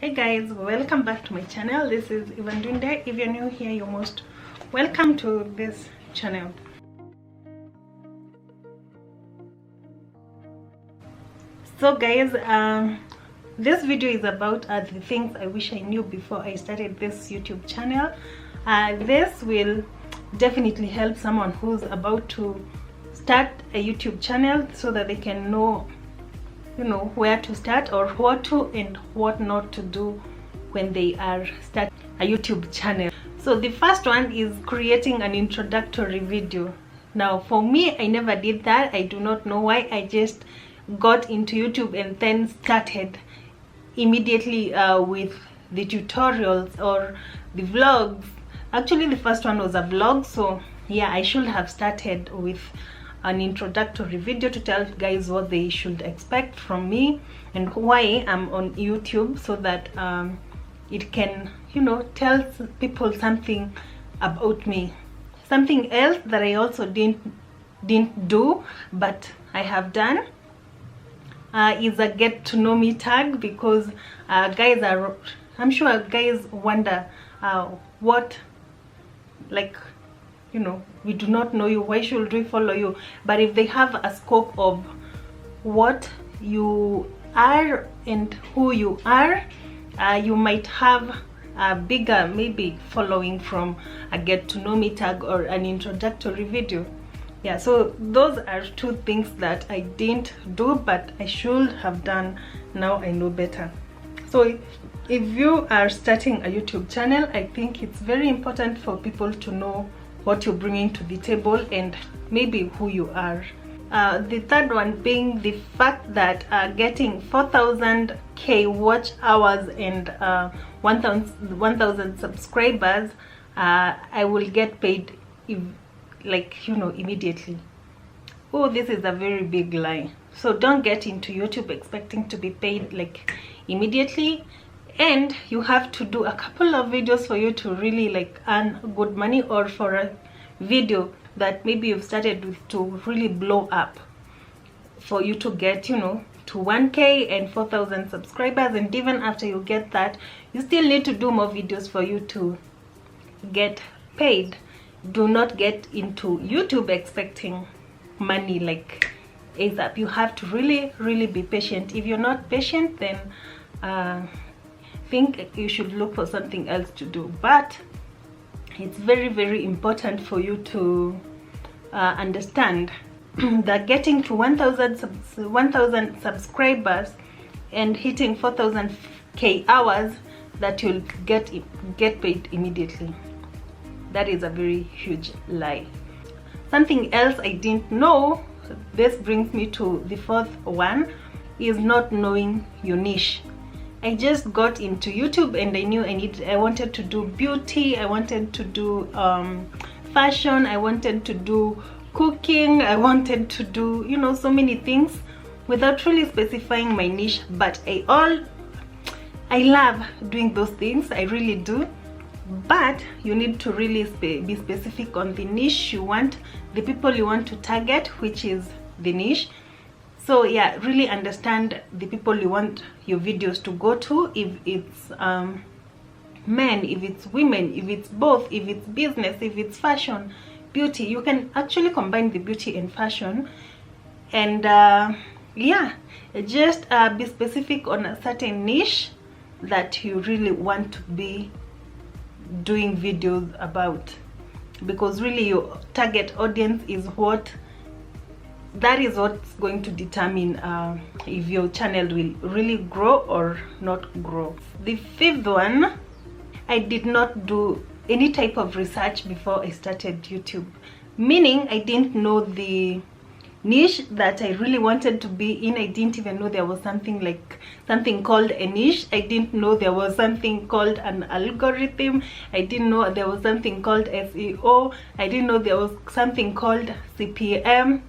Hey guys, welcome back to my channel. This is Ivandunde. If you're new here, you're most welcome to this channel. So guys, this video is about the things I wish I knew before I started this YouTube channel. This will definitely help someone who's about to start a YouTube channel so that they can know where to start or what to and what not to do when they are starting a YouTube channel. So the first one is creating an introductory video. Now for me, I never did that. I do not know why. I just got into YouTube and then started immediately with the tutorials or the vlogs. Actually the first one was a vlog, so yeah, I should have started with an introductory video to tell guys what they should expect from me and why I'm on YouTube, so that it can tell people something about me. Something else that I also didn't do but I have done is a get to know me tag, because I'm sure guys wonder what, like, we do not know you, why should we follow you? But if they have a scope of what you are and who you are, you might have a bigger maybe following from a get to know me tag or an introductory video. Yeah, so those are two things that I didn't do but I should have done. Now I know better. So if you are starting a YouTube channel, I think it's very important for people to know what you're bringing to the table and maybe who you are. The third one being the fact that getting 4,000k watch hours and 1,000 subscribers, I will get paid immediately. Oh, this is a very big lie. So don't get into YouTube expecting to be paid immediately, and you have to do a couple of videos for you to really earn good money, or for a video that maybe you've started with to really blow up, for you to get to 1k and 4,000 subscribers. And even after you get that, you still need to do more videos for you to get paid. Do not get into YouTube expecting money ASAP. You have to really be patient. If you're not patient, then think you should look for something else to do. But it's very important for you to understand that getting to 1,000 subscribers and hitting 4,000k hours, that you'll get paid immediately. That is a very huge lie. Something else I didn't know, this brings me to the fourth one, is not knowing your niche. I just got into YouTube and I knew I wanted to do beauty, I wanted to do fashion, I wanted to do cooking, I wanted to do so many things without really specifying my niche. But I love doing those things, I really do. But you need to really be specific on the niche you want, the people you want to target, which is the niche. So yeah, really understand the people you want your videos to go to. If it's men, if it's women, if it's both, if it's business, if it's fashion, beauty, you can actually combine the beauty and fashion. And yeah, just be specific on a certain niche that you really want to be doing videos about, because really your target audience is what's going to determine if your channel will really grow or not grow. The fifth one, I did not do any type of research before I started YouTube, meaning I didn't know the niche that I really wanted to be in. I didn't even know there was something called a niche. I didn't know there was something called an algorithm. I didn't know there was something called SEO. I didn't know there was something called CPM,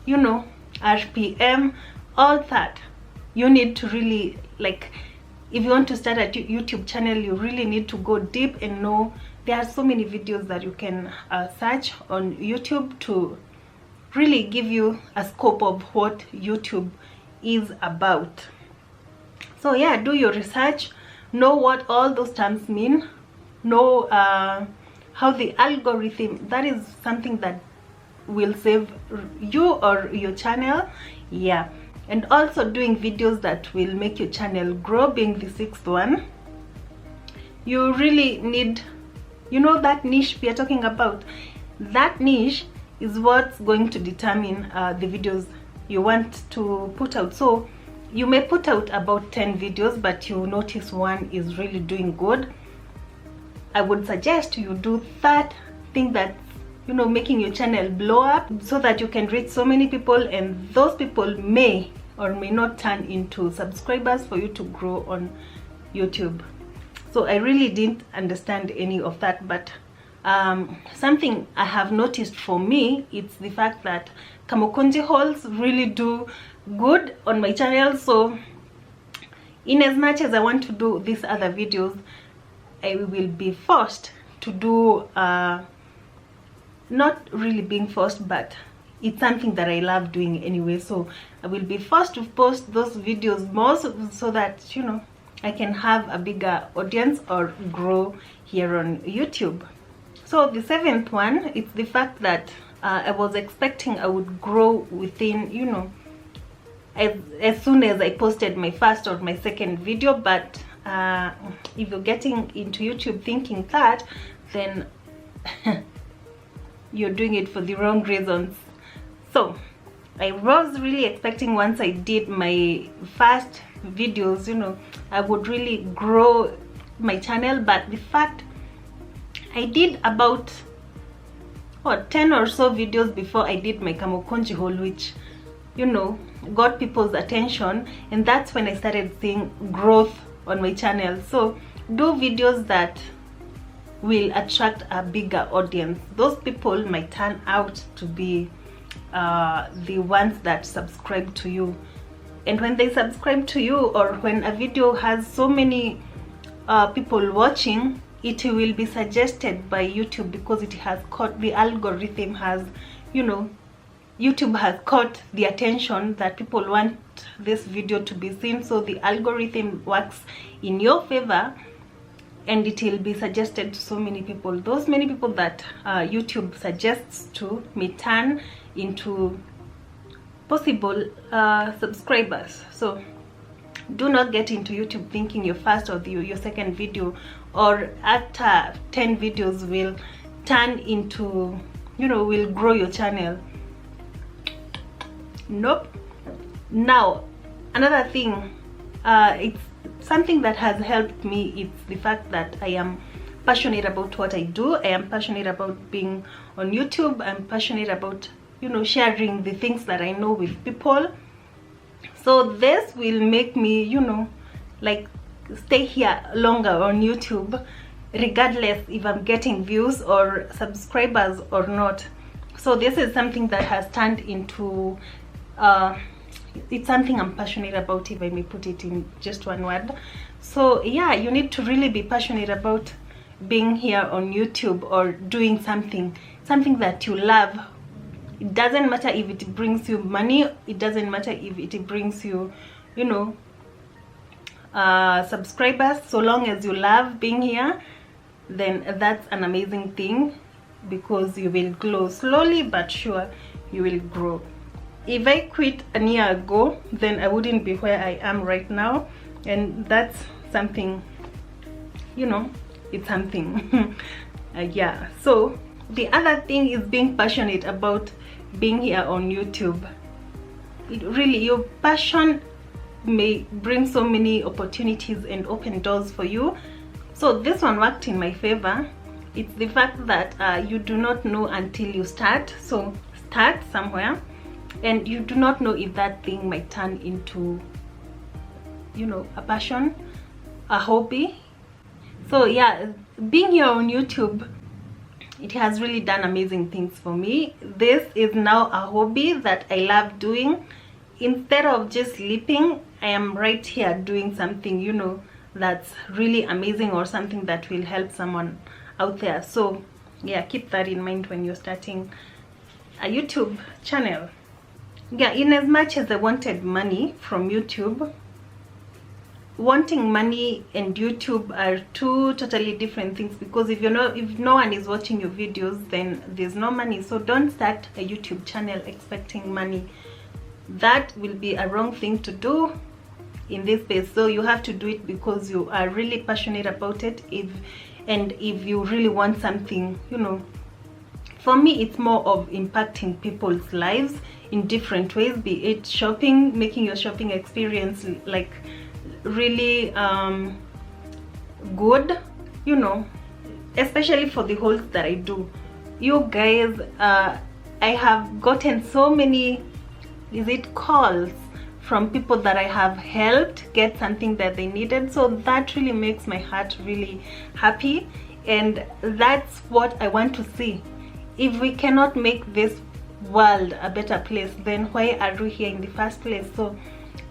RPM, all that. You need to really, if you want to start a YouTube channel, you really need to go deep and know. There are so many videos that you can search on YouTube to really give you a scope of what YouTube is about. So yeah, do your research, know what all those terms mean, know how the algorithm, that is something that will save you or your channel. Yeah, and also doing videos that will make your channel grow, being the sixth one. You really need, you know, that niche we are talking about. That niche is what's going to determine the videos you want to put out. So you may put out about 10 videos, but you notice one is really doing good. I would suggest you do that thing that, you know, making your channel blow up, so that you can reach so many people, and those people may or may not turn into subscribers for you to grow on YouTube. So I really didn't understand any of that, but something I have noticed for me, it's the fact that kamukunji hauls really do good on my channel. So in as much as I want to do these other videos, I will be forced to do, not really being forced, but it's something that I love doing anyway. So I will be forced to post those videos more, so that, you know, I can have a bigger audience or grow here on YouTube. So the seventh one, it's the fact that I was expecting I would grow within, you know, as soon as I posted my first or my second video. But if you're getting into YouTube thinking that, then you're doing it for the wrong reasons. So I was really expecting once I did my first videos, you know, I would really grow my channel. But the fact I did about 10 or so videos before I did my kamukunji haul, which, you know, got people's attention, and that's when I started seeing growth on my channel. So do videos that will attract a bigger audience. Those people might turn out to be the ones that subscribe to you. And when they subscribe to you, or when a video has so many people watching, it will be suggested by YouTube, because it has caught, the algorithm has, you know, YouTube has caught the attention that people want this video to be seen. So the algorithm works in your favor, and it will be suggested to so many people. Those many people that YouTube suggests to may turn into possible subscribers. So do not get into YouTube thinking your first or your second video, or after 10 videos will turn into, you know, will grow your channel. Nope. Now another thing, it's something that has helped me. It's the fact that I am passionate about what I do. I am passionate about being on YouTube. I'm passionate about, you know, sharing the things that I know with people. So this will make me, you know, like stay here longer on YouTube, regardless if I'm getting views or subscribers or not. So this is something that has turned into it's something I'm passionate about, if I may put it in just one word. So yeah, you need to really be passionate about being here on YouTube, or doing something that you love. It doesn't matter if it brings you money, it doesn't matter if it brings you, you know, subscribers. So long as you love being here, then that's an amazing thing, because you will grow slowly but sure. You will grow. If I quit a year ago, then I wouldn't be where I am right now, and that's something, you know, it's something. Yeah. So the other thing is being passionate about being here on YouTube. It really, your passion may bring so many opportunities and open doors for you. So this one worked in my favor. It's the fact that you do not know until you start. So start somewhere, and you do not know if that thing might turn into, you know, a passion, a hobby. So yeah, being here on YouTube, it has really done amazing things for me. This is now a hobby that I love doing. Instead of just sleeping, I am right here doing something, you know, that's really amazing, or something that will help someone out there. So yeah, keep that in mind when you're starting a YouTube channel. Yeah, in as much as I wanted money from YouTube, wanting money and YouTube are two totally different things, because if no one is watching your videos, then there's no money. So don't start a YouTube channel expecting money. That will be a wrong thing to do in this space. So you have to do it because you are really passionate about it, if you really want something, you know. For me, it's more of impacting people's lives in different ways, be it shopping, making your shopping experience like really good, you know, especially for the hauls that I do. You guys, I have gotten so many calls from people that I have helped get something that they needed. So that really makes my heart really happy, and that's what I want to see. If we cannot make this world a better place, then why are we here in the first place? So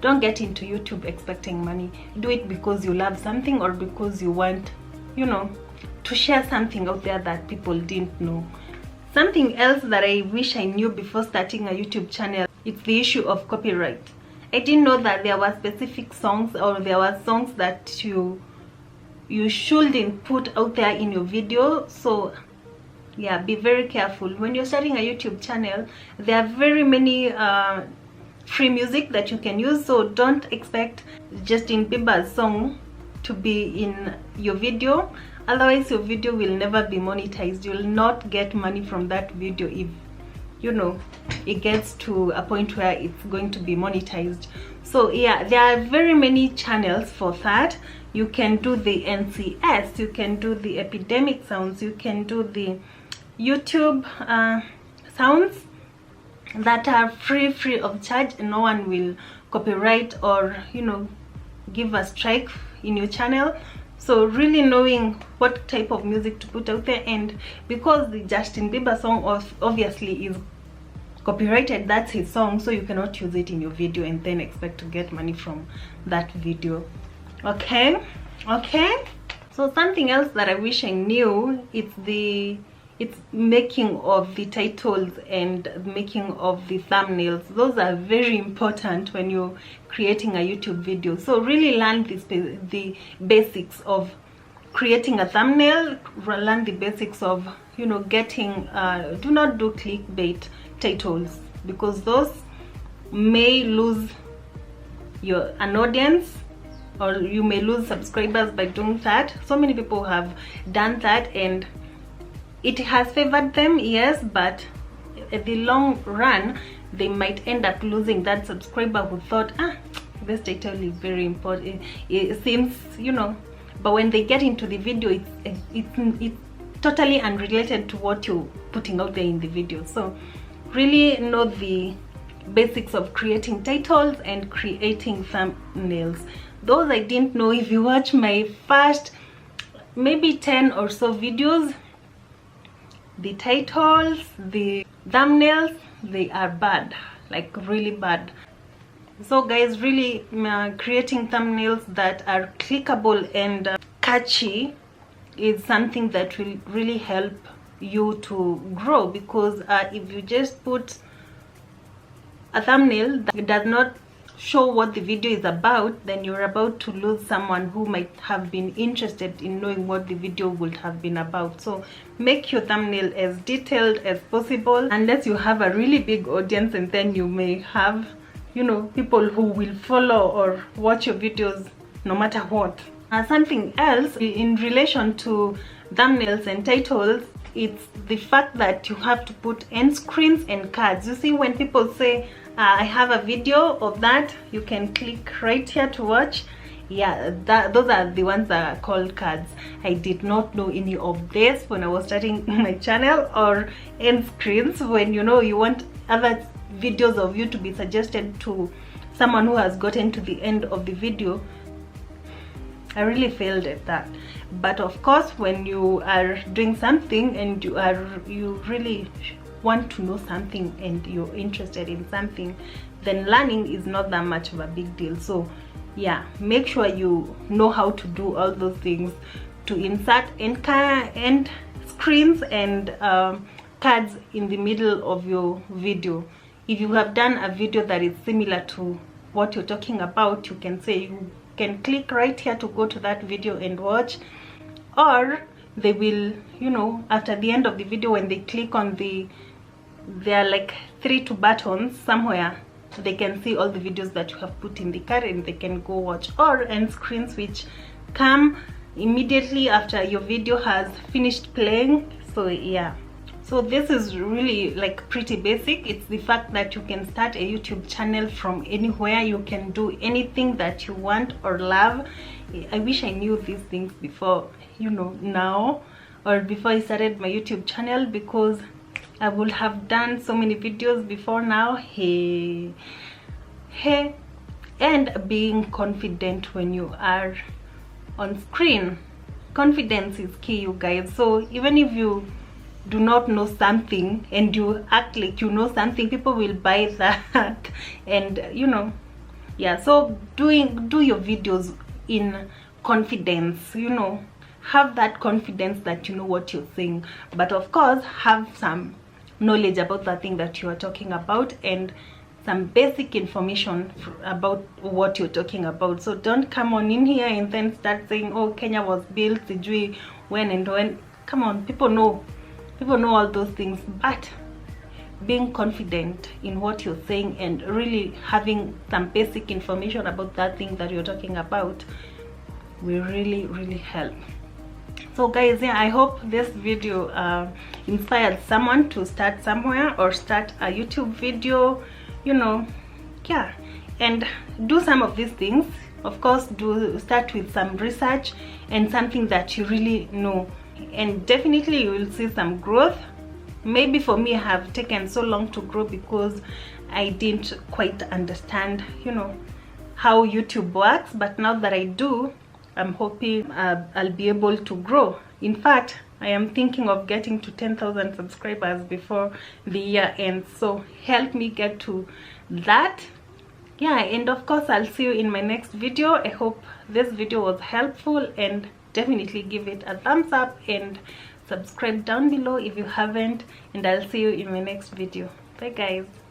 don't get into YouTube expecting money. Do it because you love something, or because you want, you know, to share something out there that people didn't know. Something else that I wish I knew before starting a YouTube channel, it's the issue of copyright. I didn't know that there were specific songs, or there were songs that you shouldn't put out there in your video. So yeah, be very careful when you're starting a YouTube channel. There are very many free music that you can use, so don't expect Justin Bieber's song to be in your video. Otherwise your video will never be monetized. You'll not get money from that video if, you know, it gets to a point where it's going to be monetized. So yeah, there are very many channels for that. You can do the NCS, you can do the epidemic sounds, you can do the YouTube sounds that are free of charge, and no one will copyright or, you know, give a strike in your channel. So really knowing what type of music to put out there, and because the Justin Bieber song obviously is copyrighted, that's his song, so you cannot use it in your video and then expect to get money from that video. Okay. So something else that I wish I knew, it's making of the titles and making of the thumbnails. Those are very important when you're creating a YouTube video. So really learn the basics of creating a thumbnail, learn the basics of, you know, getting do not do clickbait titles, because those may lose an audience, or you may lose subscribers by doing that. So many people have done that, and it has favored them, yes, but at the long run they might end up losing that subscriber who thought, this title is very important, it seems, you know. But when they get into the video, it's totally unrelated to what you're putting out there in the video. So really know the basics of creating titles and creating thumbnails. Those I didn't know. If you watch my first maybe 10 or so videos, the titles, the thumbnails, they are bad, like really bad. So guys, really creating thumbnails that are clickable and catchy is something that will really help you to grow, because if you just put a thumbnail that does not show what the video is about, then you're about to lose someone who might have been interested in knowing what the video would have been about. So make your thumbnail as detailed as possible, unless you have a really big audience, and then you may have, you know, people who will follow or watch your videos no matter what. Something else in relation to thumbnails and titles, it's the fact that you have to put end screens and cards. You see, when people say I have a video of that, you can click right here to watch. Yeah, those are the ones that are called cards. I did not know any of this when I was starting my channel. Or end screens, when, you know, you want other videos of you to be suggested to someone who has gotten to the end of the video. I really failed at that. But of course, when you are doing something and you really want to know something and you're interested in something, then learning is not that much of a big deal. So yeah, make sure you know how to do all those things, to insert end screens and cards in the middle of your video. If you have done a video that is similar to what you're talking about, you can say you can click right here to go to that video and watch, or they will, you know, after the end of the video, when they click on there are like 3 buttons somewhere, they can see all the videos that you have put in the cart and they can go watch, or end screens, which come immediately after your video has finished playing. So yeah, so this is really like pretty basic. It's the fact that you can start a YouTube channel from anywhere. You can do anything that you want or love. I wish I knew these things before, you know, now, or before I started my YouTube channel, because I would have done so many videos before now. Hey, and being confident when you are on screen. Confidence is key, you guys. So even if you do not know something and you act like you know something, people will buy that. And you know, yeah, so do your videos in confidence, you know, have that confidence that you know what you're saying, but of course have some knowledge about the thing that you are talking about and some basic information about what you're talking about. So don't come on in here and then start saying, oh, Kenya was built sijui when and when. Come on, people know all those things, but being confident in what you're saying and really having some basic information about that thing that you're talking about will really help. So guys, yeah, I hope this video inspired someone to start somewhere or start a YouTube video, you know. Yeah, and do some of these things. Of course, start with some research and something that you really know, and definitely you will see some growth. Maybe for me, I have taken so long to grow because I didn't quite understand, you know, how YouTube works, but now that I do, I'm hoping I'll be able to grow. In fact, I am thinking of getting to 10,000 subscribers before the year ends, so help me get to that. Yeah, and of course I'll see you in my next video. I hope this video was helpful, and definitely give it a thumbs up and subscribe down below if you haven't, and I'll see you in my next video. Bye guys.